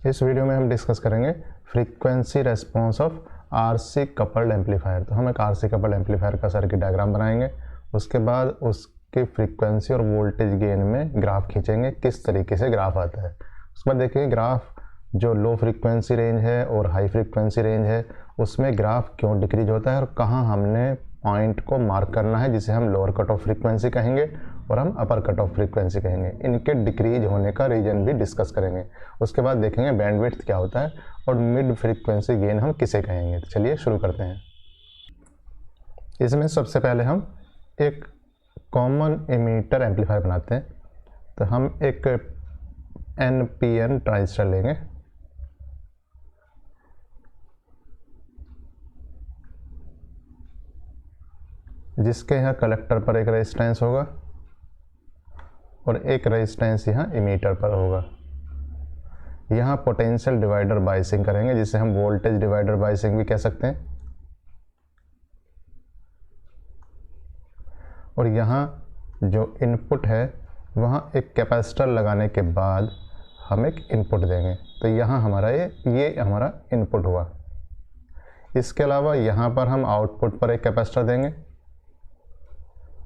इस वीडियो में हम डिस्कस करेंगे frequency response of RC coupled amplifier. तो हम एक आरसी कपल्ड एम्पलीफायर का सर्किट डायग्राम बनाएंगे, उसके बाद उसके फ्रीक्वेंसी और वोल्टेज गेन में ग्राफ खींचेंगे, किस तरीके से ग्राफ आता है। उसके बाद देखेंगे ग्राफ जो लो फ्रीक्वेंसी रेंज है और हाई फ्रीक्वेंसी रेंज है उसमें ग्राफ क्यों डिक्रीज होता है और कहाँ हमने पॉइंट को मार्क करना है जिसे हम लोअर कट ऑफ फ्रीक्वेंसी कहेंगे और हम अपर कट ऑफ फ्रीक्वेंसी कहेंगे। इनके डिक्रीज होने का रीजन भी डिस्कस करेंगे। उसके बाद देखेंगे बैंडविड्थ क्या होता है और मिड फ्रीक्वेंसी गेन हम किसे कहेंगे। तो चलिए शुरू करते हैं। इसमें सबसे पहले हम एक कॉमन इमीटर एम्पलीफायर बनाते हैं। तो हम एक NPN ट्रांजिस्टर लेंगे, जिसके यहाँ कलेक्टर पर एक रेजिस्टेंस होगा और एक रेजिस्टेंस यहाँ इमीटर पर होगा। यहाँ पोटेंशियल डिवाइडर बायसिंग करेंगे, जिसे हम वोल्टेज डिवाइडर बायसिंग भी कह सकते हैं। और यहाँ जो इनपुट है वहाँ एक कैपेसिटर लगाने के बाद हम एक इनपुट देंगे। तो यहाँ हमारा ये हमारा इनपुट हुआ। इसके अलावा यहाँ पर हम आउटपुट पर एक कैपेसिटर देंगे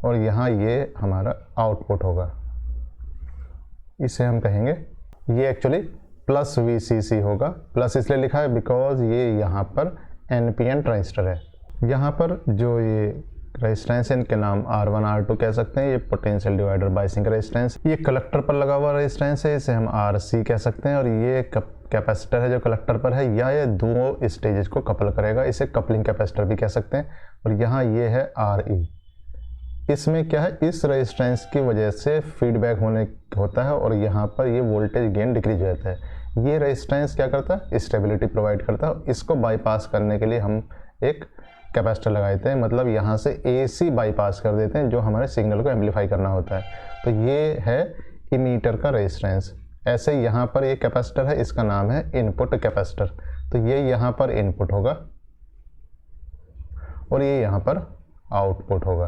और यहाँ ये हमारा आउटपुट होगा। इसे हम कहेंगे, ये एक्चुअली प्लस VCC होगा। प्लस इसलिए लिखा है बिकॉज ये यहाँ पर NPN ट्रांजिस्टर है। यहाँ पर जो ये रेजिस्टेंस है इनके नाम R1 R2 कह सकते हैं। ये पोटेंशियल डिवाइडर बायसिंग रेजिस्टेंस, ये कलेक्टर पर लगा हुआ रेजिस्टेंस है, इसे हम RC कह सकते हैं। और ये कैपेसिटर है जो कलेक्टर पर है, या ये दो स्टेजेस को कपल करेगा, इसे कपलिंग कैपेसिटर भी कह सकते हैं। और यहाँ ये है RE। इसमें क्या है, इस रेजिस्टेंस की वजह से फीडबैक होता है और यहाँ पर ये वोल्टेज गेन डिक्रीज हो जाता है। ये रेजिस्टेंस क्या करता है, स्टेबिलिटी प्रोवाइड करता है। इसको बाईपास करने के लिए हम एक कैपेसिटर लगाते हैं, मतलब यहाँ से AC बाईपास कर देते हैं जो हमारे सिग्नल को एम्पलीफाई करना होता है। तो ये है इमीटर का रेजिस्टेंस। ऐसे यहाँ पर एक कैपेसिटर है, इसका नाम है इनपुट कैपेसिटर। तो ये यहाँ पर इनपुट होगा और ये यहाँ पर आउटपुट होगा।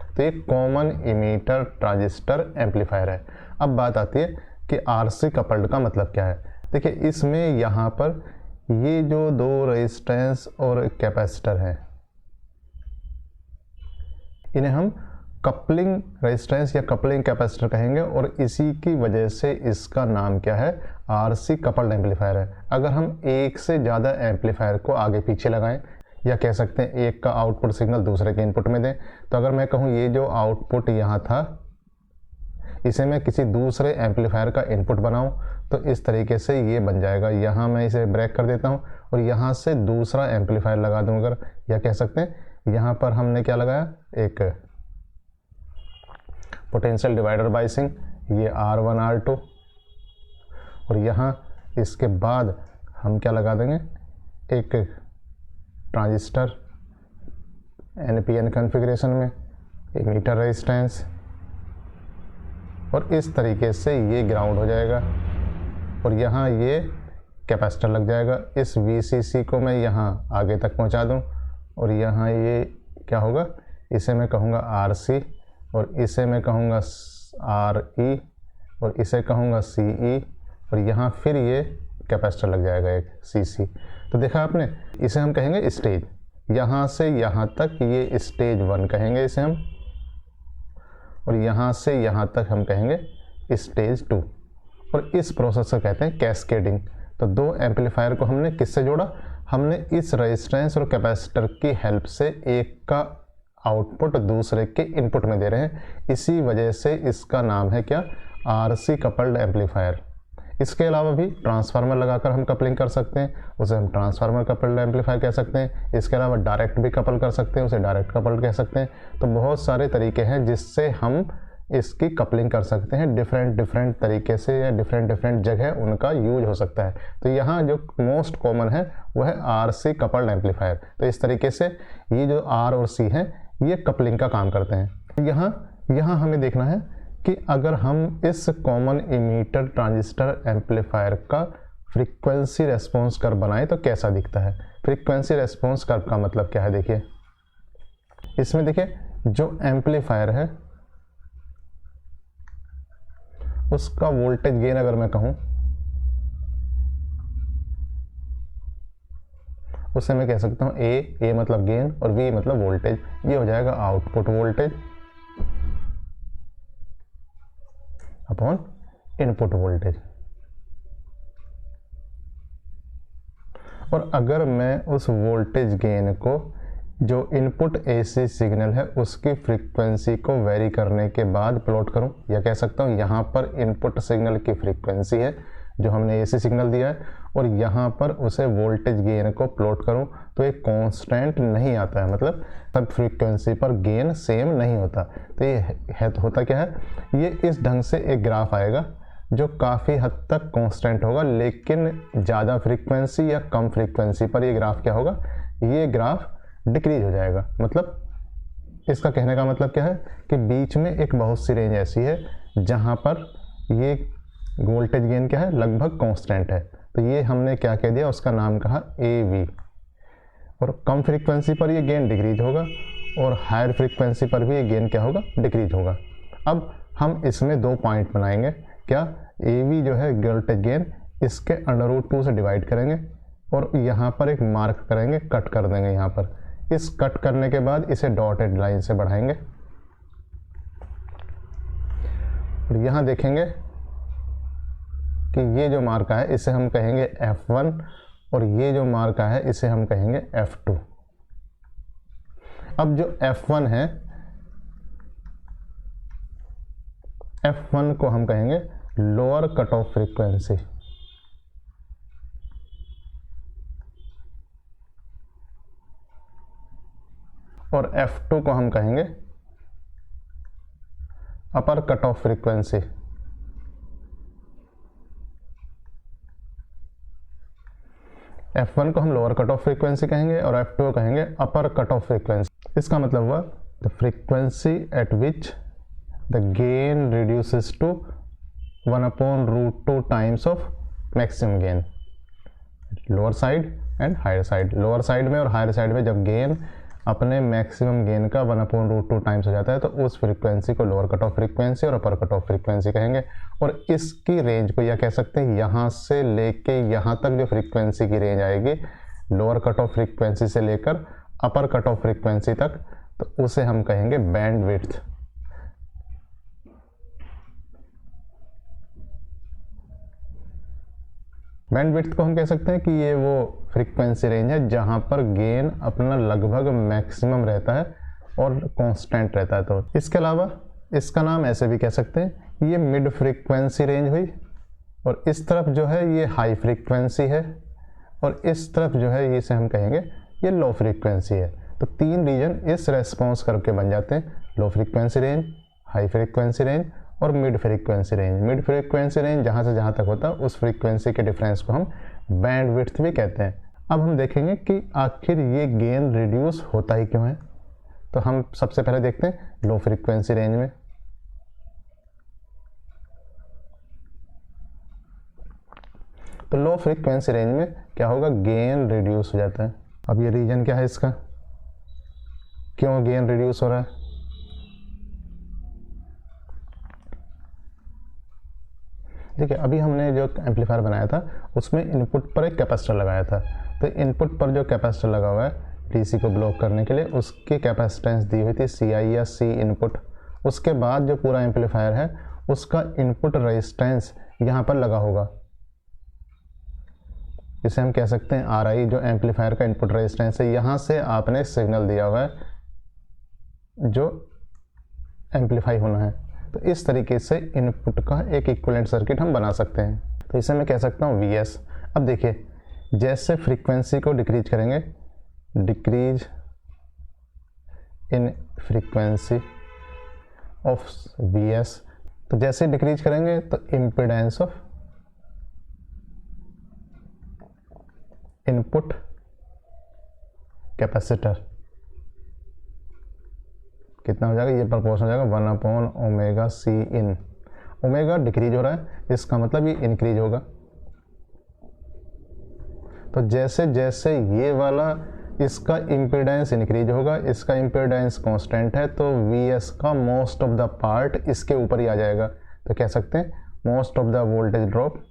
तो ये कॉमन इमीटर ट्रांजिस्टर एम्पलीफायर है। अब बात आती है कि RC कपल्ड का मतलब क्या है। देखिए, इसमें यहाँ पर ये जो दो रेजिस्टेंस और कैपेसिटर हैं, इन्हें हम कपलिंग रेजिस्टेंस या कपलिंग कैपेसिटर कहेंगे और इसी की वजह से इसका नाम क्या है, RC कपल्ड एम्पलीफायर है। अगर हम एक से ज़्यादा एम्पलीफायर को आगे पीछे लगाएं, या कह सकते हैं एक का आउटपुट सिग्नल दूसरे के इनपुट में दें, तो अगर मैं कहूँ ये जो आउटपुट यहाँ था इसे मैं किसी दूसरे एम्पलीफायर का इनपुट बनाऊं, तो इस तरीके से ये बन जाएगा। यहाँ मैं इसे ब्रेक कर देता हूँ और यहाँ से दूसरा एम्पलीफायर लगा दूँ अगर, या कह सकते हैं यहाँ पर हमने क्या लगाया, एक पोटेंशियल डिवाइडर बायसिंग, ये R1 R2। और यहाँ इसके बाद हम क्या लगा देंगे, एक ट्रांजिस्टर NPN कॉन्फ़िगरेशन में, इमीटर रेजिस्टेंस, और इस तरीके से ये ग्राउंड हो जाएगा और यहाँ ये कैपेसिटर लग जाएगा। इस VCC को मैं यहाँ आगे तक पहुँचा दूँ और यहाँ ये क्या होगा, इसे मैं कहूँगा RC और इसे मैं कहूँगा RE और इसे कहूँगा CE और यहाँ फिर ये कैपेसिटर लग जाएगा एक CC। तो देखा आपने, इसे हम कहेंगे स्टेज। यहाँ से यहाँ तक ये स्टेज 1 कहेंगे इसे हम, और यहाँ से यहाँ तक हम कहेंगे स्टेज 2। और इस प्रोसेस को कहते हैं कैस्केडिंग। तो दो एम्पलीफायर को हमने किससे जोड़ा, हमने इस रेजिस्टेंस और कैपेसिटर की हेल्प से एक का आउटपुट दूसरे के इनपुट में दे रहे हैं। इसी वजह से इसका नाम है क्या, RC कपल्ड एम्पलीफायर। इसके अलावा भी ट्रांसफार्मर लगाकर हम कपलिंग कर सकते हैं, उसे हम ट्रांसफार्मर कपल्ड एम्पलीफायर कह सकते हैं। इसके अलावा डायरेक्ट भी कपल कर सकते हैं, उसे डायरेक्ट कपल्ड कह सकते हैं। तो बहुत सारे तरीके हैं जिससे हम इसकी कपलिंग कर सकते हैं। डिफरेंट तरीके से या डिफरेंट जगह उनका यूज हो सकता है। तो यहाँ जो मोस्ट कॉमन है वह है RC कपल्ड एम्पलीफायर। तो इस तरीके से ये जो R और C हैं ये कपलिंग का काम करते हैं। यहाँ हमें देखना है कि अगर हम इस कॉमन इमीटर ट्रांजिस्टर एम्पलीफायर का फ्रीक्वेंसी रेस्पॉन्स कर्व बनाएं तो कैसा दिखता है। फ्रीक्वेंसी रेस्पॉन्स कर्व का मतलब क्या है, देखिए इसमें देखिए जो एम्पलीफायर है उसका वोल्टेज गेन अगर मैं कहूँ उससे मैं कह सकता हूँ ए मतलब गेन और वी मतलब वोल्टेज, ये हो जाएगा output voltage upon input voltage. और अगर मैं उस वोल्टेज गेन को जो इनपुट एसी सिग्नल है उसकी फ्रीक्वेंसी को वेरी करने के बाद प्लॉट करूं, या कह सकता हूं यहाँ पर इनपुट सिग्नल की फ्रीक्वेंसी है जो हमने एसी सिग्नल दिया है और यहाँ पर उसे वोल्टेज गेन को प्लॉट करूं, तो एक कांस्टेंट नहीं आता है, मतलब सब फ्रीक्वेंसी पर गेन सेम नहीं होता। तो ये है, तो होता क्या है, ये इस ढंग से एक ग्राफ आएगा जो काफ़ी हद तक कांस्टेंट होगा, लेकिन ज़्यादा फ्रीक्वेंसी या कम फ्रीक्वेंसी पर ये ग्राफ क्या होगा, ये ग्राफ डिक्रीज हो जाएगा। मतलब इसका कहने का मतलब क्या है कि बीच में एक बहुत सी रेंज ऐसी है जहाँ पर ये वोल्टेज गेन क्या है, लगभग कांस्टेंट है। तो ये हमने क्या कह दिया, उसका नाम कहा AV। और कम फ्रीक्वेंसी पर ये गेन डिक्रीज होगा और हायर फ्रीक्वेंसी पर भी ये गेन क्या होगा, डिक्रीज होगा। अब हम इसमें दो पॉइंट बनाएंगे, क्या AV जो है वोल्टेज गेन, इसके √2 से डिवाइड करेंगे और यहाँ पर एक मार्क करेंगे, कट कर देंगे यहाँ पर। इस कट करने के बाद इसे डॉटेड लाइन से बढ़ाएंगे और यहाँ देखेंगे कि ये जो मार्का है इसे हम कहेंगे F1 और ये जो मार्का है इसे हम कहेंगे F2। अब जो F1 है, F1 को हम कहेंगे लोअर कट ऑफ फ्रीक्वेंसी और F2 को हम कहेंगे upper cut off frequency. F1 को हम लोअर कट ऑफ फ्रीक्वेंसी कहेंगे और F2 को कहेंगे अपर कट ऑफ फ्रीक्वेंसी। इसका मतलब हुआ the frequency at which the gain reduces to 1/√2 times of maximum gain, lower side and higher side. Lower side में और हायर साइड में जब गेन अपने मैक्सिमम गेन का 1/√2 टाइम्स हो जाता है तो उस फ्रीक्वेंसी को लोअर कट ऑफ फ्रीक्वेंसी और अपर कट ऑफ फ्रीक्वेंसी कहेंगे। और इसकी रेंज को या कह सकते हैं यहाँ से लेके यहाँ तक जो फ्रीक्वेंसी की रेंज आएगी, लोअर कट ऑफ फ्रीक्वेंसी से लेकर अपर कट ऑफ फ्रीक्वेंसी तक, तो उसे हम कहेंगे बैंड विड्थ। बैंड विड्थ को हम कह सकते हैं कि ये वो फ्रीक्वेंसी रेंज है जहाँ पर गेन अपना लगभग मैक्सिमम रहता है और कांस्टेंट रहता है। तो इसके अलावा इसका नाम ऐसे भी कह सकते हैं, ये मिड फ्रीक्वेंसी रेंज हुई और इस तरफ जो है ये हाई फ्रीक्वेंसी है और इस तरफ जो है इसे हम कहेंगे ये लो फ्रीक्वेंसी है। तो तीन रीजन इस रेस्पॉन्स कर्व के बन जाते हैं, low frequency range, high frequency range और mid frequency range. Mid frequency range जहाँ से जहाँ तक होता है उस फ्रीक्वेंसी के डिफरेंस को हम बैंड विड्थ भी कहते हैं। अब हम देखेंगे कि आखिर ये गेन रिड्यूस होता ही क्यों है। तो हम सबसे पहले देखते हैं लो फ्रीक्वेंसी रेंज में। तो लो फ्रीक्वेंसी रेंज में क्या होगा, गेन रिड्यूस हो जाता है। अब ये रीजन क्या है इसका, क्यों गेन रिड्यूस हो रहा है। देखिए अभी हमने जो एम्पलीफायर बनाया था उसमें इनपुट पर एक कैपेसिटर लगाया था। तो इनपुट पर जो कैपेसिटर लगा हुआ है डीसी को ब्लॉक करने के लिए, उसकी कैपेसिटेंस दी हुई थी CI या C इनपुट। उसके बाद जो पूरा एम्पलीफायर है उसका इनपुट रेजिस्टेंस यहाँ पर लगा होगा, इसे हम कह सकते हैं RI, जो एम्पलीफायर का इनपुट रेजिस्टेंस है। यहाँ से आपने सिग्नल दिया हुआ है जो एम्पलीफाई होना है। तो इस तरीके से इनपुट का एक इक्विवेलेंट सर्किट हम बना सकते हैं। तो इसे मैं कह सकता हूँ VS। अब देखिए जैसे फ्रीक्वेंसी को डिक्रीज करेंगे, decrease in frequency of VS, तो जैसे डिक्रीज करेंगे तो इम्पीडेंस ऑफ इनपुट कैपेसिटर कितना हो जाएगा, ये प्रोपोर्शन हो जाएगा 1/ωc इन। ओमेगा डिक्रीज हो रहा है, इसका मतलब ये इंक्रीज होगा। तो जैसे जैसे ये वाला इसका इम्पीडेंस इंक्रीज होगा, इसका इम्पीडेंस कांस्टेंट है, तो VS का मोस्ट ऑफ द पार्ट इसके ऊपर ही आ जाएगा। तो कह सकते हैं most of the voltage drop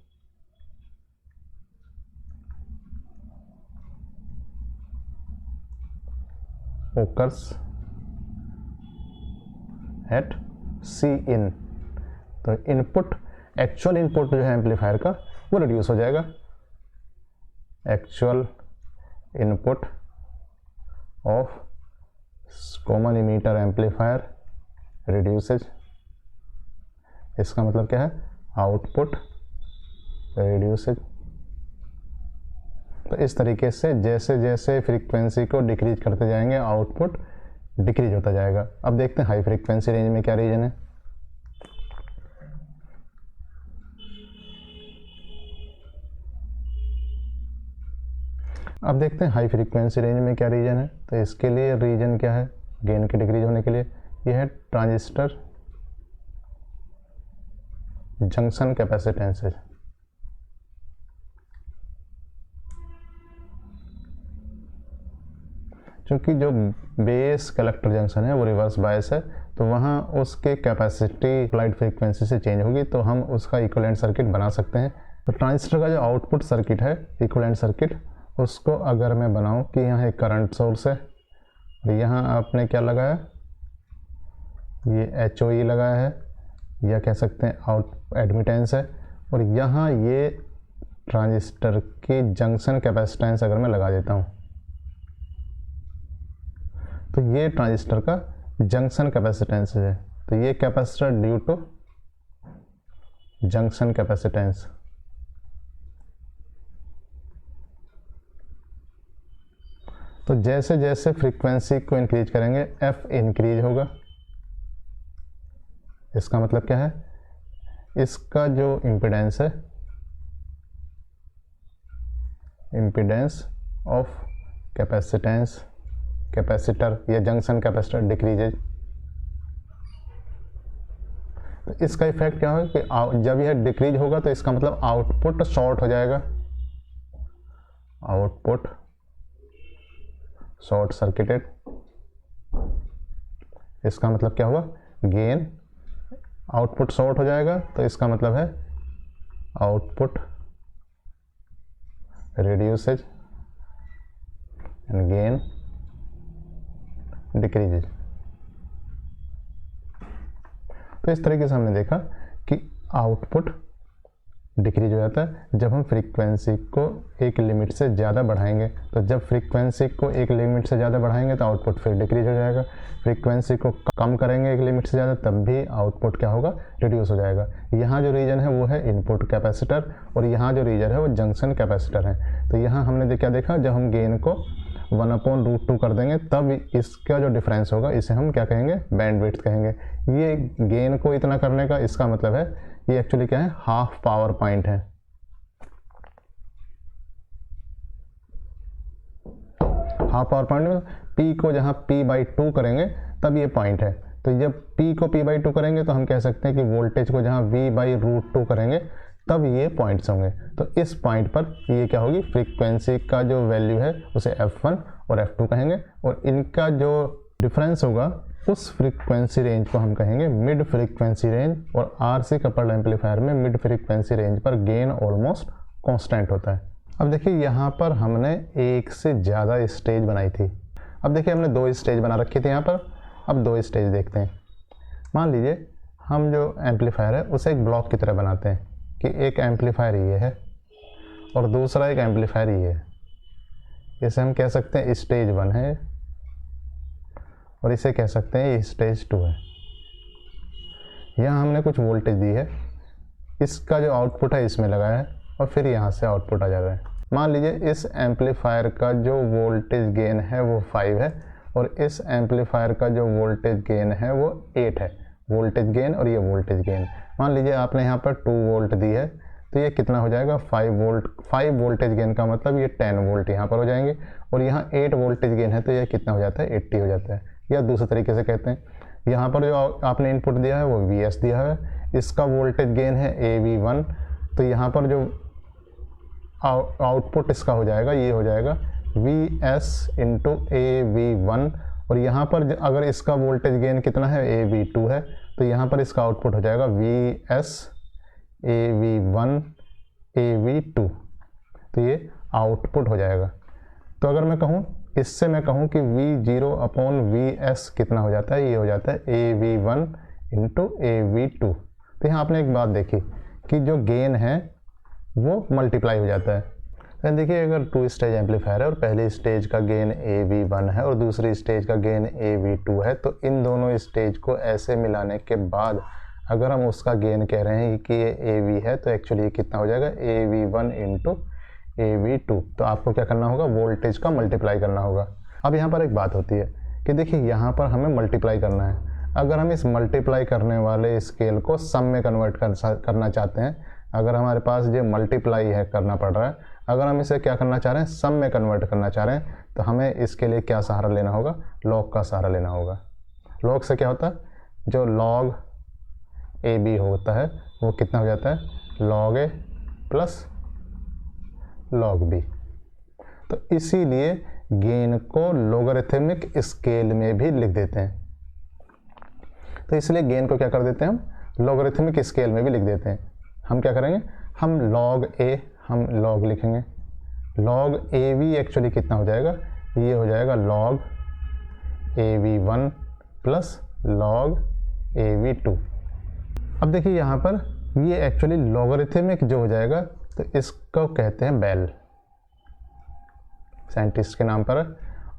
occurs at C in. तो इनपुट, एक्चुअल इनपुट जो है एम्पलीफायर का वो रिड्यूस हो जाएगा। Actual input of common emitter amplifier reduces. इसका मतलब क्या है, आउटपुट रिड्यूसेज। तो इस तरीके से जैसे जैसे फ्रीक्वेंसी को डिक्रीज करते जाएंगे आउटपुट डिक्रीज होता जाएगा। अब देखते हैं हाई फ्रीक्वेंसी रेंज में क्या रीजन है। अब देखते हैं हाई फ्रीक्वेंसी रेंज में क्या रीजन है। तो इसके लिए रीजन क्या है गेन के डिक्रीज होने के लिए, यह है ट्रांजिस्टर जंक्शन कैपेसिटेंसेज। क्योंकि जो बेस कलेक्टर जंक्शन है वो रिवर्स बायस है, तो वहाँ उसके कैपेसिटी अप्लाइड फ्रीक्वेंसी से चेंज होगी, तो हम उसका इक्विवेलेंट सर्किट बना सकते हैं। तो ट्रांजिस्टर का जो आउटपुट सर्किट है इक्विवेलेंट सर्किट, उसको अगर मैं बनाऊं कि यहाँ एक करंट सोर्स है, यहाँ आपने क्या लगाया, ये HOE लगाया है या कह सकते हैं आउट एडमिटेंस है, और यहाँ ये ट्रांजिस्टर की जंक्शन कैपेसिटेंस अगर मैं लगा देता हूँ, तो ये ट्रांजिस्टर का जंक्शन कैपेसिटेंस है। तो ये capacitor due to junction capacitance. तो जैसे जैसे फ्रीक्वेंसी को इंक्रीज करेंगे F इंक्रीज होगा। इसका मतलब क्या है, इसका जो इम्पीडेंस है, इम्पीडेंस ऑफ कैपेसिटेंस, कैपेसिटर या जंक्शन कैपेसिटर डिक्रीजेज। तो इसका इफेक्ट क्या होगा कि जब यह डिक्रीज होगा तो इसका मतलब आउटपुट शॉर्ट हो जाएगा, आउटपुट शॉर्ट सर्किटेड। इसका मतलब क्या हुआ, गेन, आउटपुट शॉर्ट हो जाएगा, तो इसका मतलब है output reduces and gain decreases. तो इस तरीके से हमने देखा कि आउटपुट डिक्रीज हो जाता है जब हम फ्रीक्वेंसी को एक लिमिट से ज़्यादा बढ़ाएंगे। तो जब फ्रीक्वेंसी को एक लिमिट से ज़्यादा बढ़ाएंगे तो आउटपुट फिर डिक्रीज हो जाएगा। फ्रीक्वेंसी को कम करेंगे एक लिमिट से ज़्यादा, तब भी आउटपुट क्या होगा, रिड्यूस हो जाएगा। यहाँ जो रीजन है वो है इनपुट कैपेसिटर, और यहाँ जो रीजन है वो जंक्शन कैपेसिटर है। तो यहाँ हमने क्या देखा, जब हम गेन को 1/√2 कर देंगे तब इसका जो डिफरेंस होगा इसे हम क्या कहेंगे, बैंडविड्थ कहेंगे। ये गेन को इतना करने का इसका मतलब है ये एक्चुअली क्या है, हाफ पावर पॉइंट है। हाफ पावर पॉइंट में P को जहाँ P/2 करेंगे तब ये पॉइंट है। तो जब P को P/2 करेंगे तो हम कह सकते हैं कि वोल्टेज को जहाँ V/√2 करेंगे तब ये पॉइंट्स होंगे। तो इस पॉइंट पर ये क्या होगी, फ्रीक्वेंसी का जो वैल्यू है उसे F1 और F2 कहेंगे, और इनका जो डिफरेंस होगा उस फ्रीक्वेंसी रेंज को हम कहेंगे मिड फ्रीक्वेंसी रेंज। और RC कपल्ड एम्पलीफायर में मिड फ्रीक्वेंसी रेंज पर गेन ऑलमोस्ट कांस्टेंट होता है। अब देखिए यहाँ पर हमने एक से ज़्यादा स्टेज बनाई थी। अब देखिए हमने 2 स्टेज बना रखी थी यहाँ पर। अब 2 स्टेज देखते हैं। मान लीजिए हम जो एम्पलीफायर है उसे एक ब्लॉक की तरह बनाते हैं कि एक एम्पलीफायर ये है और दूसरा एक एम्पलीफायर ये है। इसे हम कह सकते हैं स्टेज 1 है और इसे कह सकते हैं ये स्टेज 2 है। यहाँ हमने कुछ वोल्टेज दी है, इसका जो आउटपुट है इसमें लगाया है और फिर यहाँ से आउटपुट आ जा रहा है। मान लीजिए इस एम्पलीफायर का जो वोल्टेज गेन है वो 5 है और इस एम्पलीफायर का जो वोल्टेज गेन है वो 8 है। वोल्टेज गेन और ये वोल्टेज गेन, मान लीजिए आपने यहाँ पर 2 वोल्ट दी है तो ये कितना हो जाएगा, 5 वोल्ट। 5 वोल्टेज गेन का मतलब ये 10 वोल्ट यहाँ पर हो जाएंगे, और यहाँ 8 वोल्टेज गेन है तो ये कितना हो जाता है, 80 हो जाता है। या दूसरे तरीके से कहते हैं, यहाँ पर जो आपने इनपुट दिया है वो VS दिया है, इसका वोल्टेज गेन है AV1, तो यहाँ पर जो आउटपुट इसका हो जाएगा ये हो जाएगा VS × AV1, और यहाँ पर अगर इसका वोल्टेज गेन कितना है, AV2 है, तो यहाँ पर इसका आउटपुट हो जाएगा VS AV1 AV2, तो ये आउटपुट हो जाएगा। तो अगर मैं कहूँ इससे मैं कहूँ कि V0 अपॉन VS कितना हो जाता है, ये हो जाता है AV1 इंटू AV2। तो यहाँ आपने एक बात देखी कि जो गेन है वो मल्टीप्लाई हो जाता है। तो देखिए अगर 2 स्टेज एम्पलीफायर है और पहली स्टेज का गेन AV1 है और दूसरी स्टेज का गेन AV2 है, तो इन दोनों स्टेज को ऐसे मिलाने के बाद अगर हम उसका गेन कह रहे हैं कि ये AV है, तो एक्चुअली ये कितना हो जाएगा AV1 इंटू AV2। तो आपको क्या करना होगा, वोल्टेज का मल्टीप्लाई करना होगा। अब यहाँ पर एक बात होती है कि देखिए यहाँ पर हमें मल्टीप्लाई करना है। अगर हम इस मल्टीप्लाई करने वाले स्केल को सम में कन्वर्ट करना चाहते हैं, अगर हमारे पास ये मल्टीप्लाई है करना पड़ रहा है, अगर हम इसे क्या करना चाह रहे हैं, सम में कन्वर्ट करना चाह रहे हैं, तो हमें इसके लिए क्या सहारा लेना होगा, लॉग का सहारा लेना होगा। लॉग से क्या होता है, जो लॉग AB होता है वो कितना हो जाता है, log A plus log B। तो इसीलिए गेन को लोगरिथमिक स्केल में भी लिख देते हैं। तो इसलिए गेन को क्या कर देते हैं, हम लोगरिथमिक स्केल में भी लिख देते हैं। हम क्या करेंगे, हम log A हम log लिखेंगे, log AV एक्चुअली कितना हो जाएगा, ये हो जाएगा log AV1 plus log AV2। अब देखिए यहाँ पर ये एक्चुअली लॉगरिथमिक जो हो जाएगा, तो इसको कहते हैं बेल, साइंटिस्ट के नाम पर।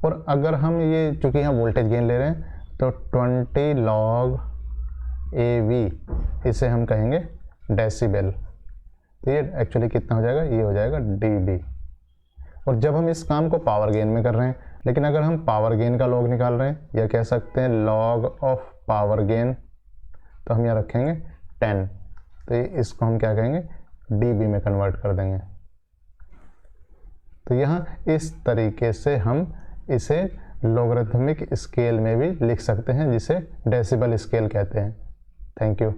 और अगर हम ये चूँकि यहाँ वोल्टेज गेन ले रहे हैं, तो 20 log AV इसे हम कहेंगे डेसिबल। तो ये एक्चुअली कितना हो जाएगा, ये हो जाएगा dB। और जब हम इस काम को पावर गेन में कर रहे हैं, लेकिन अगर हम पावर गेन का लॉग निकाल रहे हैं या कह सकते हैं लॉग ऑफ पावर गेन, तो हम यहाँ रखेंगे 10। तो इसको हम क्या कहेंगे, dB में कन्वर्ट कर देंगे। तो यहाँ इस तरीके से हम इसे लोगरिथमिक स्केल में भी लिख सकते हैं, जिसे डेसिबल स्केल कहते हैं। Thank you.